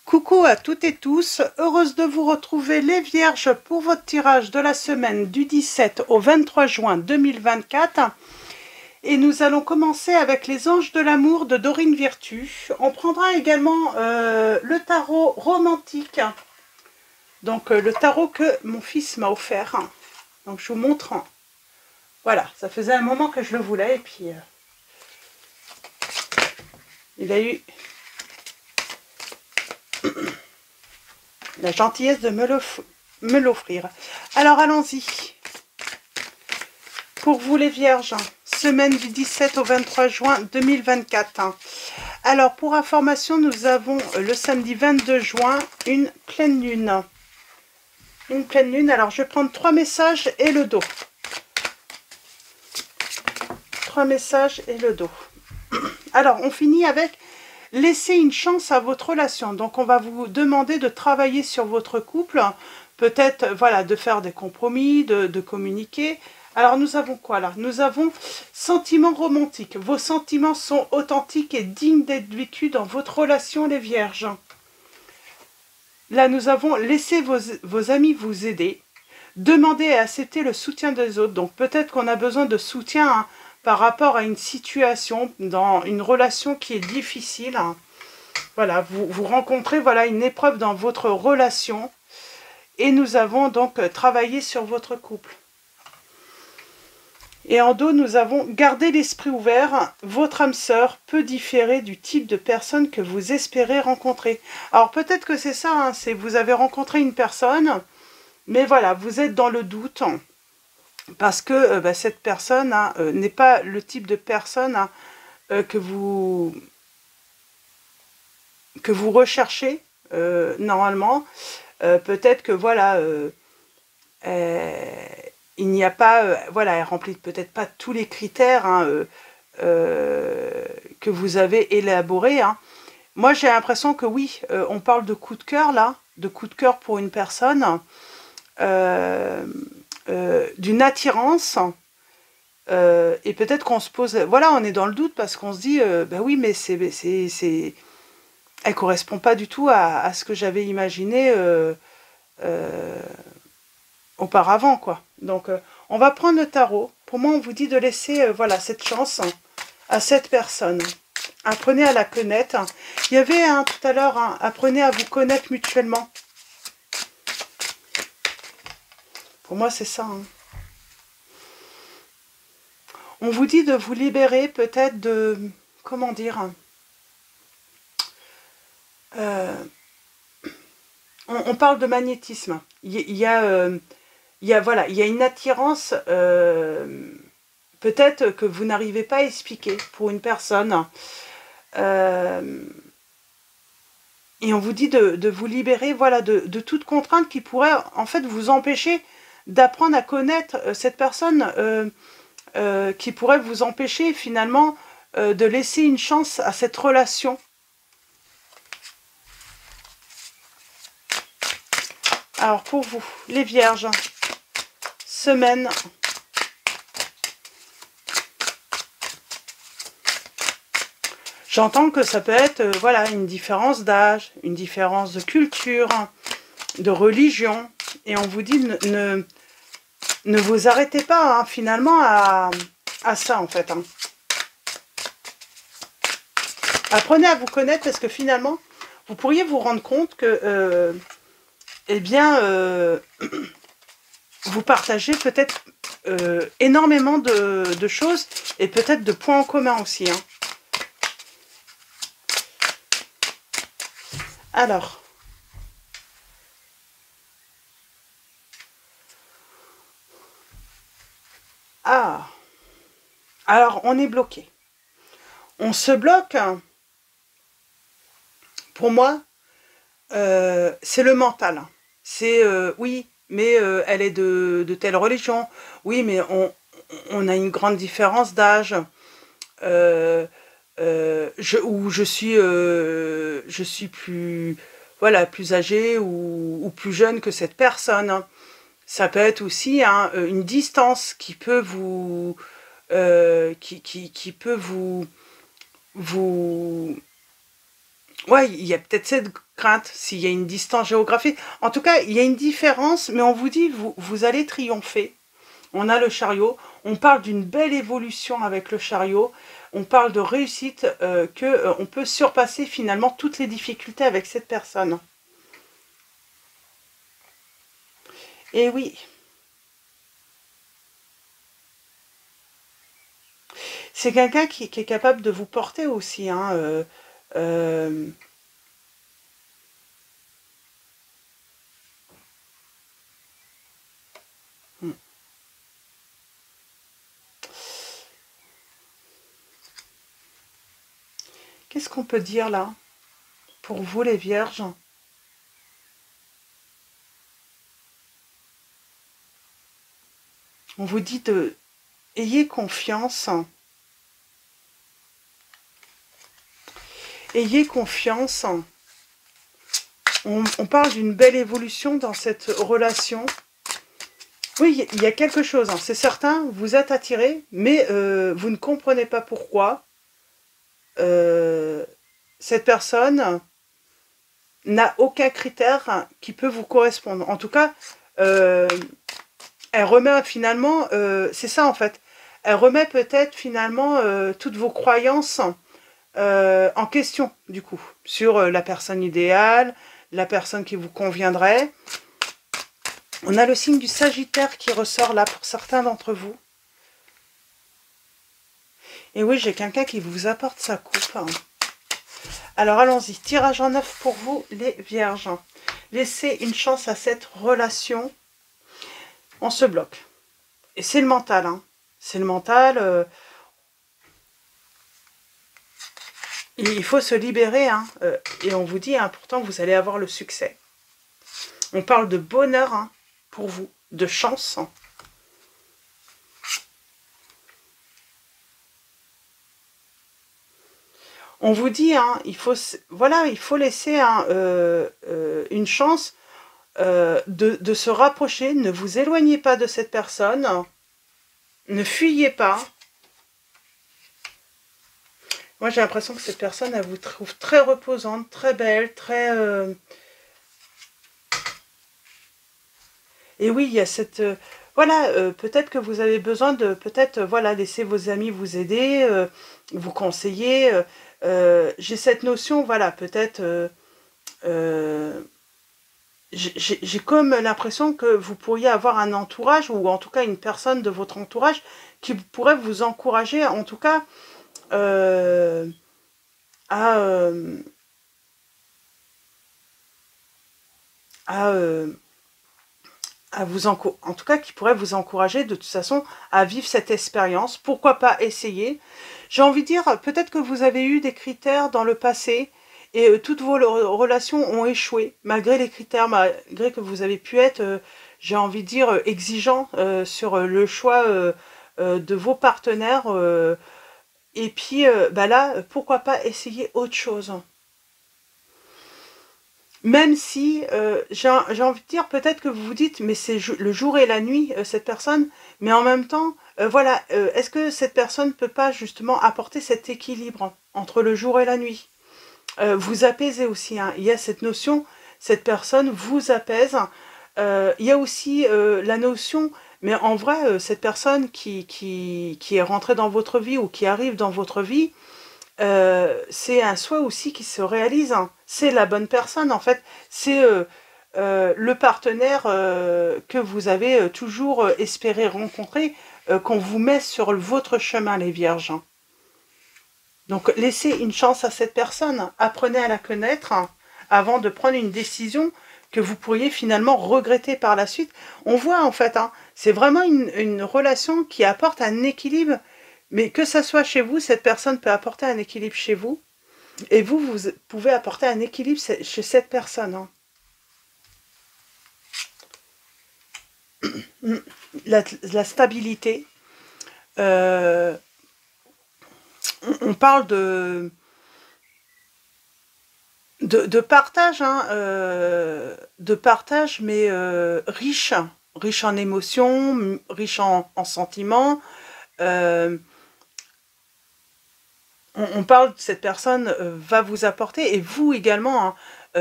Coucou à toutes et tous, heureuse de vous retrouver les Vierges pour votre tirage de la semaine du 17 au 23 juin 2024. Et nous allons commencer avec les Anges de l'amour de Dorine Virtue. On prendra également le tarot romantique, donc le tarot que mon fils m'a offert. Donc je vous montre, voilà, ça faisait un moment que je le voulais et puis il a eu la gentillesse de me l'offrir. Alors allons-y. Pour vous les Vierges, semaine du 17 au 23 juin 2024. Alors pour information, nous avons le samedi 22 juin une pleine lune. Une pleine lune, alors je vais prendre 3 messages et le dos. 3 messages et le dos. Alors on finit avec laissez une chance à votre relation. Donc on va vous demander de travailler sur votre couple, peut-être voilà, de faire des compromis, de communiquer. Alors nous avons quoi là? Nous avons sentiments romantiques. Vos sentiments sont authentiques et dignes d'être vécus dans votre relation les Vierges. Là nous avons laissé vos amis vous aider. Demandez et acceptez le soutien des autres. Donc peut-être qu'on a besoin de soutien par rapport à une situation, dans une relation qui est difficile. Voilà, vous rencontrez voilà, une épreuve dans votre relation. Et nous avons donc travaillé sur votre couple. Et en dos, nous avons gardé l'esprit ouvert. Votre âme sœur peut différer du type de personne que vous espérez rencontrer. Alors peut-être que c'est ça, c'est vous avez rencontré une personne, mais voilà, vous êtes dans le doute. Parce que cette personne n'est pas le type de personne que vous recherchez normalement. Peut-être que voilà, il n'y a pas, voilà, elle remplit peut-être pas tous les critères que vous avez élaborés. Moi, j'ai l'impression que oui, on parle de coup de cœur là, de coup de cœur pour une personne. D'une attirance et peut-être qu'on se pose, voilà, on est dans le doute parce qu'on se dit ben oui mais elle correspond pas du tout à ce que j'avais imaginé auparavant quoi. Donc on va prendre le tarot. Pour moi on vous dit de laisser voilà cette chance à cette personne. Apprenez à la connaître. Il y avait tout à l'heure apprenez à vous connaître mutuellement. Pour moi, c'est ça. On vous dit de vous libérer peut-être de... Comment dire on parle de magnétisme. Il y a une attirance peut-être que vous n'arrivez pas à expliquer pour une personne. Et on vous dit de vous libérer voilà, de toute contrainte qui pourrait en fait vous empêcher d'apprendre à connaître cette personne qui pourrait vous empêcher finalement de laisser une chance à cette relation. Alors pour vous, les Vierges, semaine. J'entends que ça peut être voilà, une différence d'âge, une différence de culture, de religion. Et on vous dit ne vous arrêtez pas finalement à ça en fait. Apprenez à vous connaître parce que finalement, vous pourriez vous rendre compte que eh bien, vous partagez peut-être énormément de choses et peut-être de points en commun aussi. Alors, alors on est bloqué. On se bloque, pour moi, c'est le mental. C'est, oui, mais elle est de telle religion. Oui, mais on a une grande différence d'âge. Je suis plus, voilà, plus âgée ou plus jeune que cette personne. Ça peut être aussi une distance qui peut vous... qui peut vous... Ouais, il y a peut-être cette crainte, s'il y a une distance géographique. En tout cas, il y a une différence, mais on vous dit, vous allez triompher. On a le chariot, on parle d'une belle évolution avec le chariot, on parle de réussite, on peut surpasser finalement toutes les difficultés avec cette personne. Et oui, c'est quelqu'un qui est capable de vous porter aussi, hein, euh, hmm. Qu'est-ce qu'on peut dire là, pour vous les vierges? On vous dit de... Ayez confiance. Ayez confiance. On parle d'une belle évolution dans cette relation. Oui, il y a quelque chose, hein, c'est certain, vous êtes attiré, mais vous ne comprenez pas pourquoi cette personne n'a aucun critère qui peut vous correspondre. En tout cas, elle remet finalement, c'est ça en fait, elle remet peut-être finalement toutes vos croyances en question, du coup, sur la personne idéale, la personne qui vous conviendrait. On a le signe du Sagittaire qui ressort là pour certains d'entre vous. Et oui, j'ai quelqu'un qui vous apporte sa coupe. Alors allons-y, tirage en 9 pour vous, les vierges. Laissez une chance à cette relation. On se bloque. Et c'est le mental, hein. C'est le mental. Il faut se libérer, hein. Et on vous dit, hein, pourtant, vous allez avoir le succès. On parle de bonheur, hein, pour vous, de chance. On vous dit, hein, il faut laisser hein, une chance de se rapprocher. Ne vous éloignez pas de cette personne. Ne fuyez pas. Moi, j'ai l'impression que cette personne, elle vous trouve très reposante, très belle, très... Et oui, il y a cette... voilà, peut-être que vous avez besoin de... Peut-être, voilà, laisser vos amis vous aider, vous conseiller. J'ai cette notion, voilà, peut-être... j'ai comme l'impression que vous pourriez avoir un entourage, ou en tout cas une personne de votre entourage, qui pourrait vous encourager, en tout cas, à... à en tout cas qui pourrait vous encourager de toute façon à vivre cette expérience. Pourquoi pas essayer? J'ai envie de dire, peut-être que vous avez eu des critères dans le passé et toutes vos relations ont échoué, malgré les critères, malgré que vous avez pu être, j'ai envie de dire, exigeant sur le choix de vos partenaires. Et puis bah là, pourquoi pas essayer autre chose? Même si, j'ai envie de dire, peut-être que vous vous dites, mais c'est le jour et la nuit, cette personne, mais en même temps, voilà, est-ce que cette personne ne peut pas justement apporter cet équilibre entre le jour et la nuit? Vous apaiser aussi, hein. Il y a cette notion, cette personne vous apaise. Il y a aussi la notion, mais en vrai, cette personne qui est rentrée dans votre vie ou qui arrive dans votre vie, c'est un souhait aussi qui se réalise, hein. C'est la bonne personne en fait, c'est le partenaire que vous avez toujours espéré rencontrer, qu'on vous met sur votre chemin, les vierges. Donc laissez une chance à cette personne, apprenez à la connaître avant de prendre une décision que vous pourriez finalement regretter par la suite. On voit en fait, hein, c'est vraiment une relation qui apporte un équilibre. Mais que ça soit chez vous, cette personne peut apporter un équilibre chez vous. Et vous pouvez apporter un équilibre chez cette personne. Hein. La stabilité. On parle de partage, hein, de partage, mais riche. Riche en émotions, riche en sentiments. On parle de cette personne va vous apporter, et vous également, hein,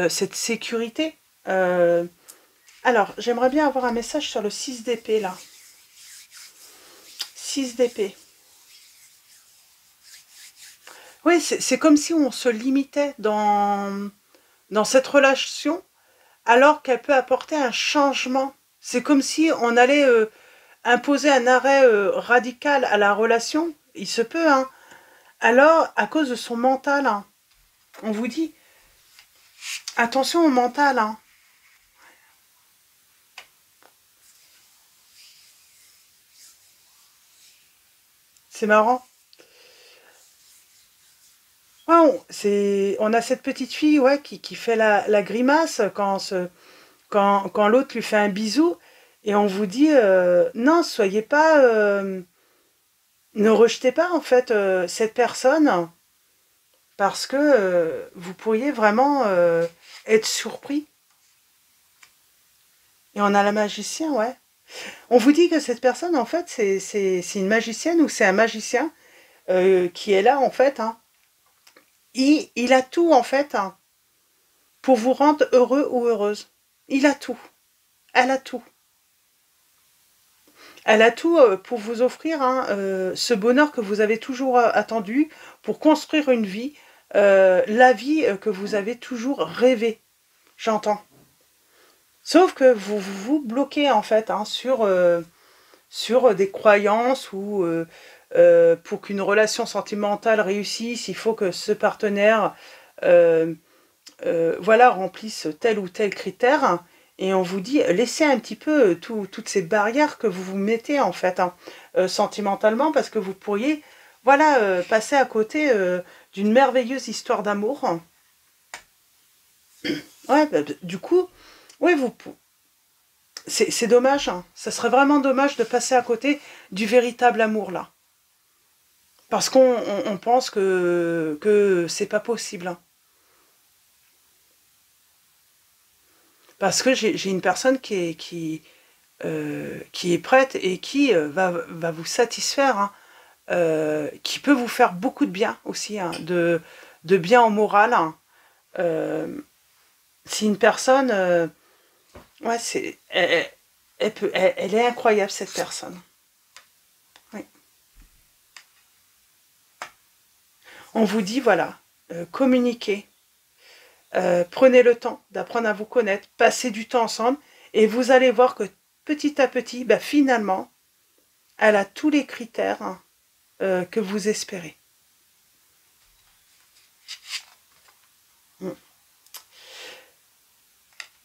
cette sécurité. Alors, j'aimerais bien avoir un message sur le 6 d'épée, là. 6 d'épée. Oui, c'est comme si on se limitait dans cette relation, alors qu'elle peut apporter un changement. C'est comme si on allait imposer un arrêt radical à la relation. Il se peut, hein. Alors, à cause de son mental, hein, on vous dit, attention au mental, hein. C'est marrant. Ouais, on a cette petite fille, ouais, qui fait la grimace quand l'autre lui fait un bisou, et on vous dit, non, soyez pas, ne rejetez pas en fait cette personne, parce que vous pourriez vraiment être surpris. Et on a la magicien, ouais. On vous dit que cette personne, en fait, c'est une magicienne ou c'est un magicien qui est là, en fait, hein. Il a tout, en fait, hein, pour vous rendre heureux ou heureuse. Il a tout. Elle a tout. Elle a tout pour vous offrir, hein, ce bonheur que vous avez toujours attendu, pour construire une vie, la vie que vous avez toujours rêvé. J'entends. Sauf que vous bloquez, en fait, hein, sur des croyances ou pour qu'une relation sentimentale réussisse, il faut que ce partenaire euh, voilà, remplisse tel ou tel critère. Et on vous dit, laissez un petit peu toutes ces barrières que vous vous mettez en fait, hein, sentimentalement, parce que vous pourriez voilà, passer à côté d'une merveilleuse histoire d'amour. Ouais, bah, du coup, ouais, c'est dommage, hein. Ça serait vraiment dommage de passer à côté du véritable amour là. Parce qu'on pense que c'est pas possible, hein. Parce que j'ai une personne qui est prête et qui va vous satisfaire, hein, qui peut vous faire beaucoup de bien aussi, hein, de bien en moral, hein. Euh, c'est une personne, ouais, elle est incroyable cette personne. Oui. On vous dit, voilà, communiquez, prenez le temps d'apprendre à vous connaître, passez du temps ensemble, et vous allez voir que petit à petit, bah, finalement, elle a tous les critères, hein, que vous espérez. Mm.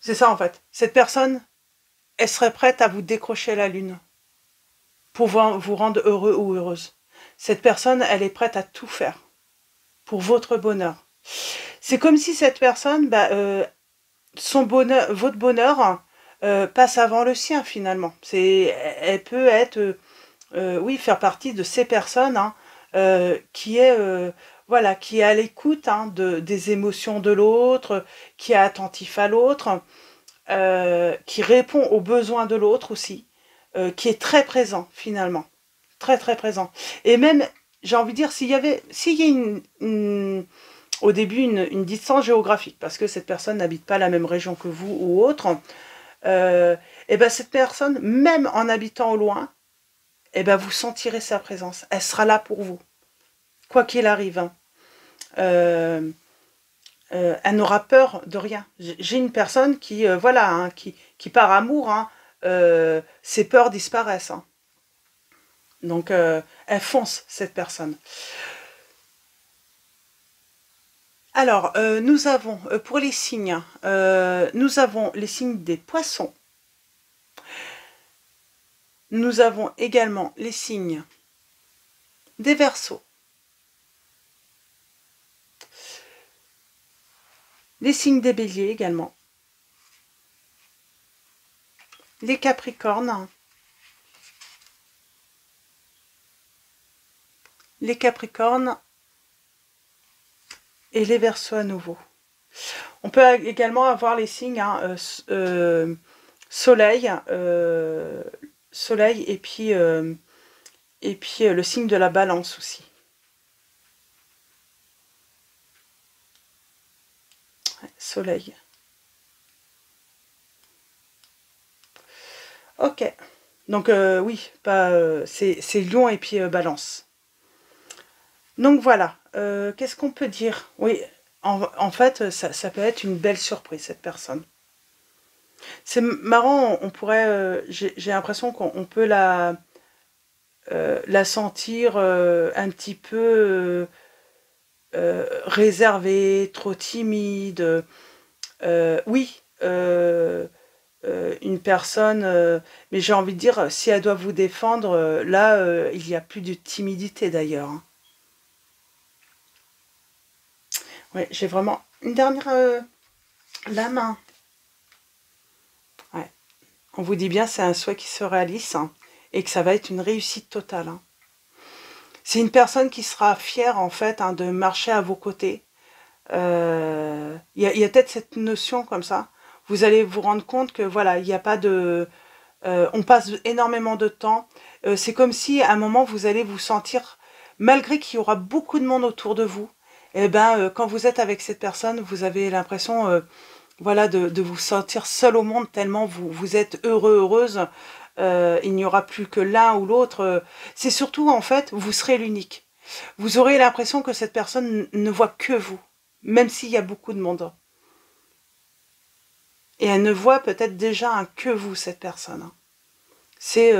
C'est ça en fait. Cette personne, elle serait prête à vous décrocher la lune pour vous rendre heureux ou heureuse. Cette personne, elle est prête à tout faire pour votre bonheur. C'est comme si cette personne, bah, son bonheur, votre bonheur, passe avant le sien finalement. Elle peut être, oui, faire partie de ces personnes, hein, qui est, voilà, qui est à l'écoute, hein, des émotions de l'autre, qui est attentif à l'autre, qui répond aux besoins de l'autre aussi, qui est très présent finalement, très très présent. Et même, j'ai envie de dire, s'il y a au début une distance géographique, parce que cette personne n'habite pas la même région que vous ou autre, et ben cette personne, même en habitant au loin, et ben vous sentirez sa présence. Elle sera là pour vous, quoi qu'il arrive, hein. Euh, elle n'aura peur de rien. J'ai une personne qui, voilà, hein, qui par amour, hein, ses peurs disparaissent, hein. Donc, elle fonce, cette personne. Alors, nous avons, pour les signes, nous avons les signes des poissons. Nous avons également les signes des Verseaux, les signes des Béliers également, les Capricornes, et les Verseaux à nouveau. On peut également avoir les signes, hein, soleil, soleil et puis le signe de la Balance aussi. Soleil. Ok. Donc oui, c'est Lion et puis Balance. Donc voilà. Qu'est-ce qu'on peut dire? Oui, en fait, ça peut être une belle surprise, cette personne. C'est marrant, on pourrait... j'ai l'impression qu'on peut la sentir un petit peu réservée, trop timide. Oui, une personne... mais j'ai envie de dire, si elle doit vous défendre, là, il n'y a plus de timidité d'ailleurs. Hein. Oui, j'ai vraiment... Une dernière lame. Hein. Ouais. On vous dit bien, c'est un souhait qui se réalise hein, et que ça va être une réussite totale. Hein. C'est une personne qui sera fière en fait hein, de marcher à vos côtés. Y a peut-être cette notion comme ça. Vous allez vous rendre compte que voilà, il n'y a pas de... on passe énormément de temps. C'est comme si à un moment vous allez vous sentir, malgré qu'il y aura beaucoup de monde autour de vous, et ben quand vous êtes avec cette personne, vous avez l'impression voilà, de vous sentir seul au monde tellement vous êtes heureux, heureuse. Il n'y aura plus que l'un ou l'autre. C'est surtout, en fait, vous serez l'unique. Vous aurez l'impression que cette personne ne voit que vous, même s'il y a beaucoup de monde. Et elle ne voit peut-être déjà un que vous, cette personne. C'est...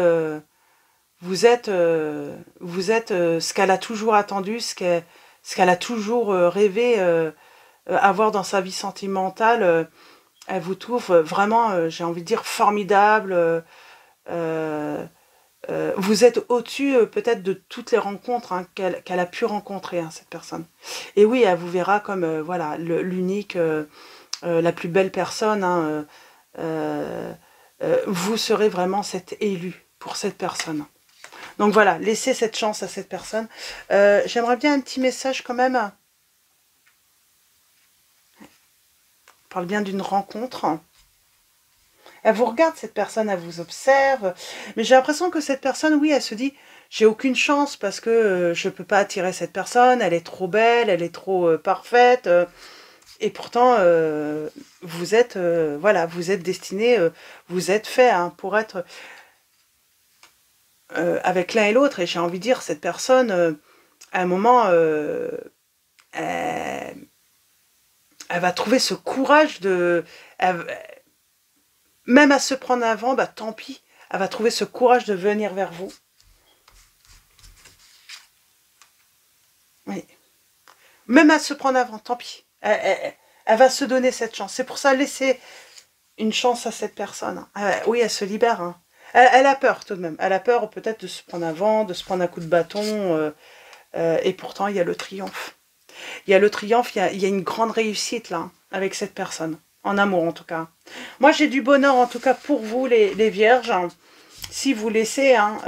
vous êtes ce qu'elle a toujours attendu, ce qu'elle a toujours rêvé avoir dans sa vie sentimentale. Elle vous trouve vraiment, j'ai envie de dire, formidable. Vous êtes au-dessus peut-être de toutes les rencontres hein, qu'elle a pu rencontrer, hein, cette personne. Et oui, elle vous verra comme voilà l'unique, la plus belle personne. Hein, vous serez vraiment cet élu pour cette personne. Donc voilà, laissez cette chance à cette personne. J'aimerais bien un petit message quand même. On parle bien d'une rencontre. Elle vous regarde, cette personne, elle vous observe. Mais j'ai l'impression que cette personne, oui, elle se dit, j'ai aucune chance parce que je ne peux pas attirer cette personne, elle est trop belle, elle est trop parfaite. Et pourtant, vous êtes, voilà, vous êtes destiné, vous êtes fait hein, pour être avec l'un et l'autre. Et j'ai envie de dire, cette personne, à un moment, elle va trouver ce courage de... même à se prendre avant, bah tant pis. Elle va trouver ce courage de venir vers vous. Oui. Même à se prendre avant, tant pis. Elle va se donner cette chance. C'est pour ça, laissez une chance à cette personne. Oui, elle se libère. Hein. Elle a peur tout de même. Elle a peur peut-être de se prendre avant, de se prendre un coup de bâton. Et pourtant, il y a le triomphe. Il y a le triomphe, il y a une grande réussite là, avec cette personne. En amour en tout cas. Moi, j'ai du bonheur en tout cas pour vous, les vierges. Si vous laissez hein,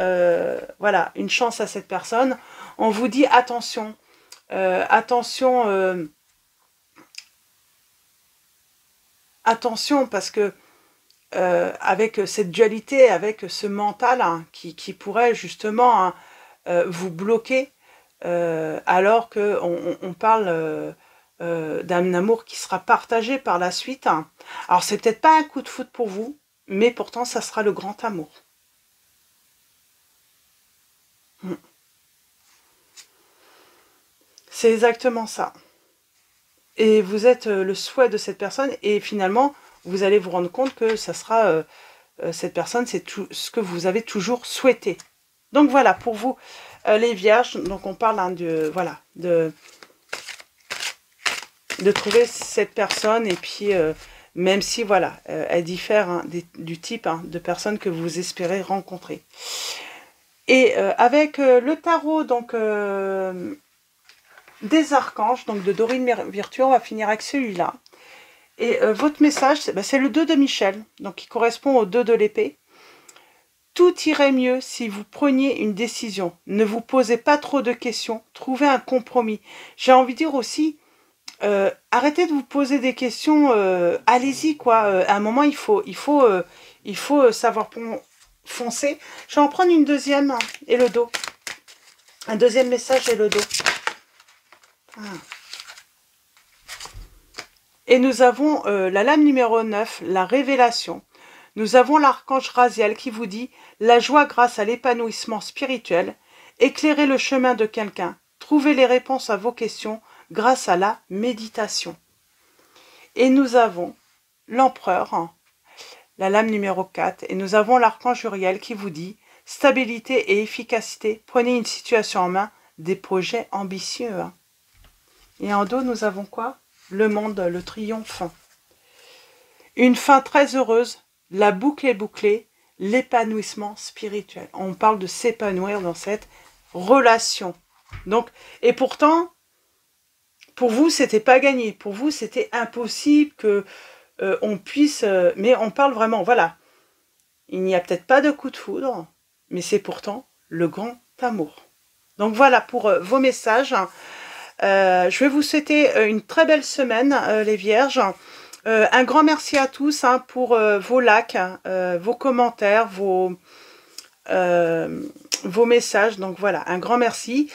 voilà, une chance à cette personne, on vous dit attention. Attention, attention parce que avec cette dualité, avec ce mental hein, qui pourrait justement hein, vous bloquer, alors qu'on parle d'un amour qui sera partagé par la suite. Hein. Alors c'est peut-être pas un coup de foudre pour vous, mais pourtant ça sera le grand amour. C'est exactement ça. Et vous êtes le souhait de cette personne et finalement, vous allez vous rendre compte que ça sera cette personne, c'est tout ce que vous avez toujours souhaité. Donc voilà, pour vous, les vierges, donc on parle hein, voilà, de trouver cette personne et puis même si voilà, elle diffère hein, du type hein, de personne que vous espérez rencontrer. Et avec le tarot, donc... des archanges, donc de Dorine Virtue, on va finir avec celui-là. Et votre message, c'est le 2 de Michel, donc qui correspond au 2 de l'épée. Tout irait mieux si vous preniez une décision. Ne vous posez pas trop de questions, trouvez un compromis. J'ai envie de dire aussi, arrêtez de vous poser des questions, allez-y quoi. À un moment, il faut savoir foncer. Je vais en prendre une deuxième et le dos. Un deuxième message et le dos. Ah. Et nous avons la lame numéro 9, la révélation. Nous avons l'archange Raziel qui vous dit « La joie grâce à l'épanouissement spirituel, éclairez le chemin de quelqu'un, trouvez les réponses à vos questions grâce à la méditation. » Et nous avons l'empereur, la lame numéro 4, et nous avons l'archange Uriel qui vous dit « Stabilité et efficacité, prenez une situation en main, des projets ambitieux. » Et en dos, nous avons quoi? Le monde, le triomphe. Une fin très heureuse, la boucle est bouclée, l'épanouissement spirituel. On parle de s'épanouir dans cette relation. Donc, et pourtant, pour vous, c'était pas gagné. Pour vous, c'était impossible que on puisse... mais on parle vraiment, voilà. Il n'y a peut-être pas de coup de foudre, mais c'est pourtant le grand amour. Donc voilà pour vos messages. Je vais vous souhaiter une très belle semaine, les Vierges. Un grand merci à tous pour vos likes, vos commentaires, vos messages. Donc voilà, un grand merci.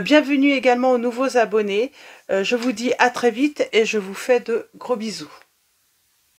Bienvenue également aux nouveaux abonnés. Je vous dis à très vite et je vous fais de gros bisous.